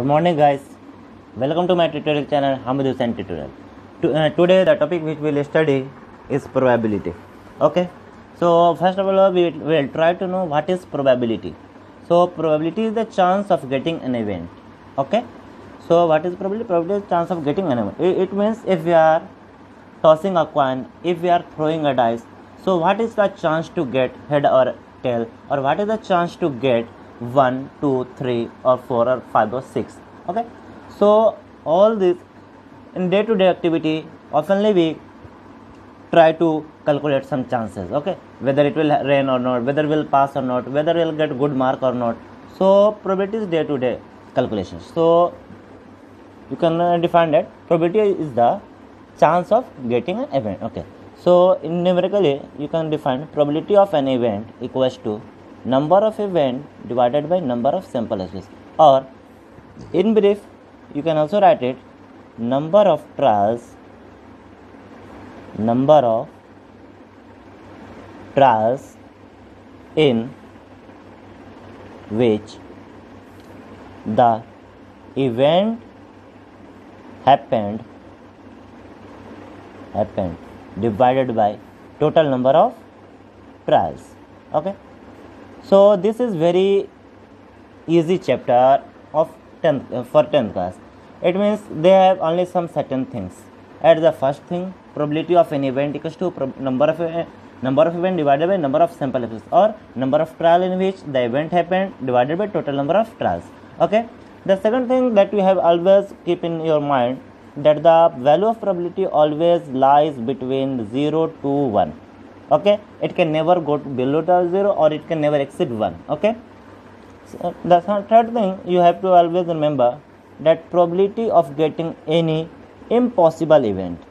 Good morning, guys. Welcome to my tutorial channel, Hamid Hussain Tutorial. Today, the topic which we will study is probability. Okay. So, first of all, we will try to know what is probability. So, probability is the chance of getting an event. Okay. So, what is probability? Probability is chance of getting an event. It means if we are tossing a coin, if we are throwing a dice, so what is the chance to get head or tail, or what is the chance to get 1, 2, 3 or 4 or 5 or 6. Okay, so all this in day-to-day activity oftenly we try to calculate some chances. Okay, whether it will rain or not, whether will pass or not, whether will get good mark or not. So probability is day-to-day calculations. So you can define that probability is the chance of getting an event. Okay, so in numerically you can define probability of an event equals to number of event divided by number of sample space, or in brief you can also write it number of trials in which the event happened divided by total number of trials. Okay, so this is very easy chapter of 10th for 10th class. It means they have only some certain things. At the first thing, probability of an event equals to number of event divided by number of sample spaces, or number of trial in which the event happened divided by total number of trials. Okay, the second thing that you have always keep in your mind, that the value of probability always lies between 0 to 1. Okay, it can never go below the 0, or it can never exceed 1. Okay, so the third thing you have to always remember, that probability of getting any impossible event.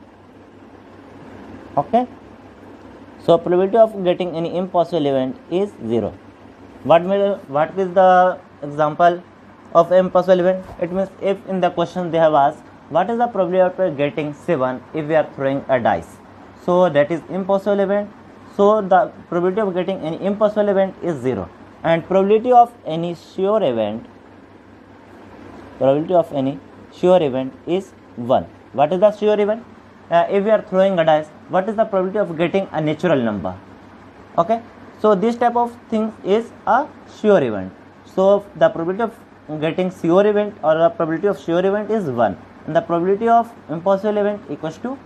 Okay, so probability of getting any impossible event is 0. What is the example of impossible event? It means if in the question they have asked what is the probability of getting 7 if we are throwing a dice, so that is impossible event. So the probability of getting any impossible event is 0, and probability of any sure event is 1. What is the sure event? If we are throwing a dice, what is the probability of getting a natural number? Okay, so this type of things is a sure event. So the probability of getting sure event or the probability of sure event is 1, and the probability of impossible event equals to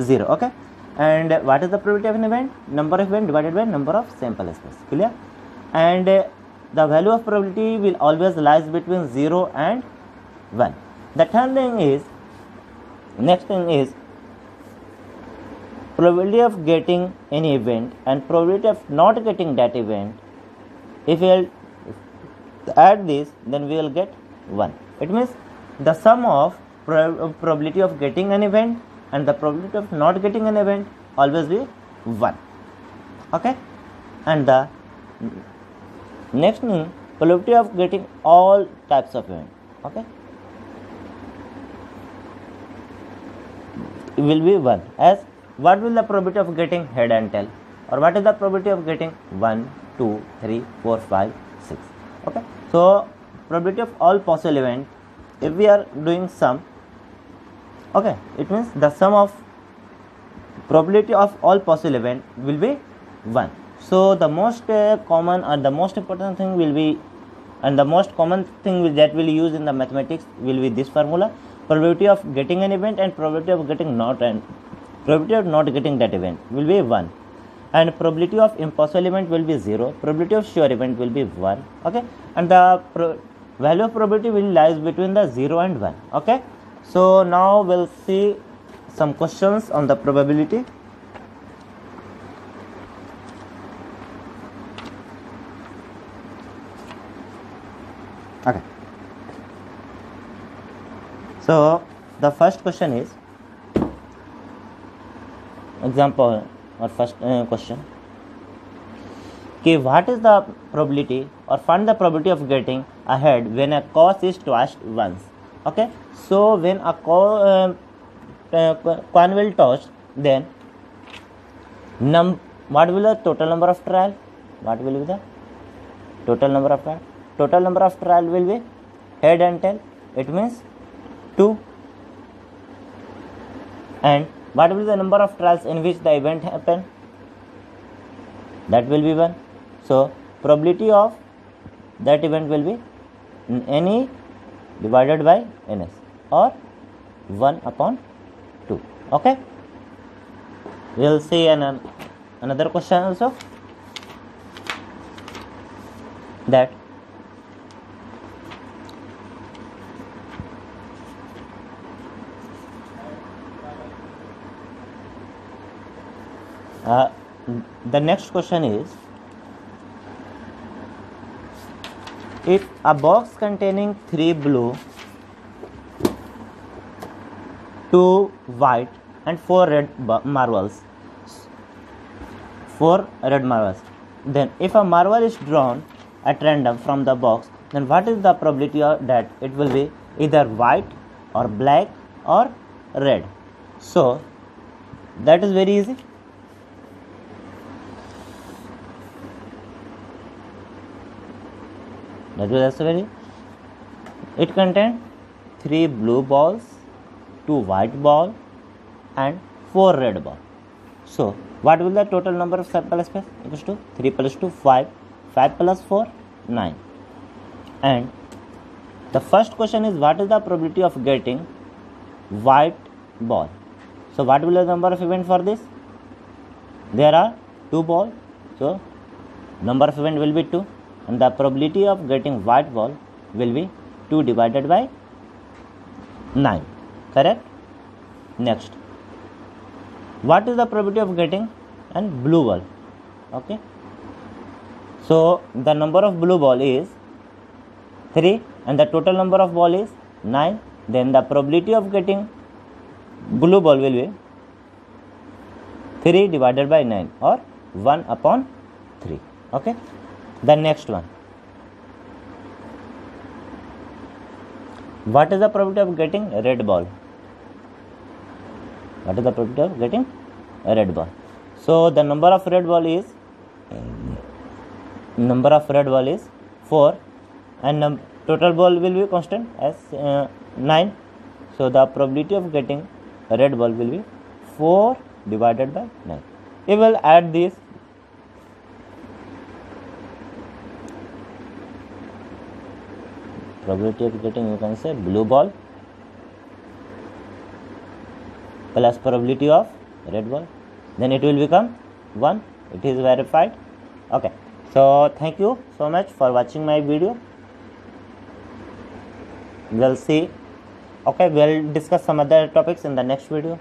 0. Okay, and what is the probability of an event? Number of event divided by number of sample space. Clear? And the value of probability will always lies between 0 and 1. The third thing is, next thing is probability of getting any event and probability of not getting that event. If we will add this, then we will get 1. It means the sum of probability of getting an event and the probability of not getting an event always be 1. Okay, and the next thing, probability of getting all types of event. Okay, it will be 1. As what will the probability of getting head and tail, or what is the probability of getting 1, 2, 3, 4, 5, 6. Okay, so probability of all possible event, if we are doing sum, okay, it means the sum of probability of all possible event will be 1. So the most common or the most important thing will be, and the most common thing that will use in the mathematics will be this formula: probability of getting an event and probability of getting probability of not getting that event will be 1, and probability of impossible event will be 0, probability of sure event will be 1. Okay, and the value of probability will lies between the 0 and 1. Okay, so now we'll see some questions on the probability. Okay, so the first question is example or first question, okay, what is the probability, or find the probability of getting ahead when a coin is tossed once. Okay, so when a coin will toss, then what will be the total number of trial? What will be the total number of trial? Total number of trial will be head and tail. it means 2. And what will be the number of trials in which the event happen? That will be 1. So probability of that event will be NE divided by NS, or 1 upon 2. Okay, we will see another question also, that the next question is, if a box containing 3 blue, 2 white and 4 red marbles, then if a marble is drawn at random from the box, then what is the probability of that it will be either white or black or red? So that is very easy. That was also very. It contains 3 blue balls, 2 white balls and 4 red balls. So what will the total number of sample space? Equals to 3 plus 2 5, 5 plus 4 9. And the first question is, what is the probability of getting white ball? So what will be the number of event for this? There are 2 balls, so number of event will be 2, and the probability of getting white ball will be 2 divided by 9. Correct? Next, what is the probability of getting an blue ball? Okay, so the number of blue ball is 3 and the total number of ball is 9. Then the probability of getting blue ball will be 3 divided by 9, or 1 upon 3. Okay, the next one, what is the probability of getting a red ball? What is the probability of getting a red ball? So the number of red ball is 4, and total ball will be constant as 9. So the probability of getting a red ball will be 4 divided by 9. We will add this. Probability of getting, you can say, blue ball plus probability of red ball, then it will become 1. It is verified. Okay, so thank you so much for watching my video. We'll see. Okay, we'll discuss some other topics in the next video.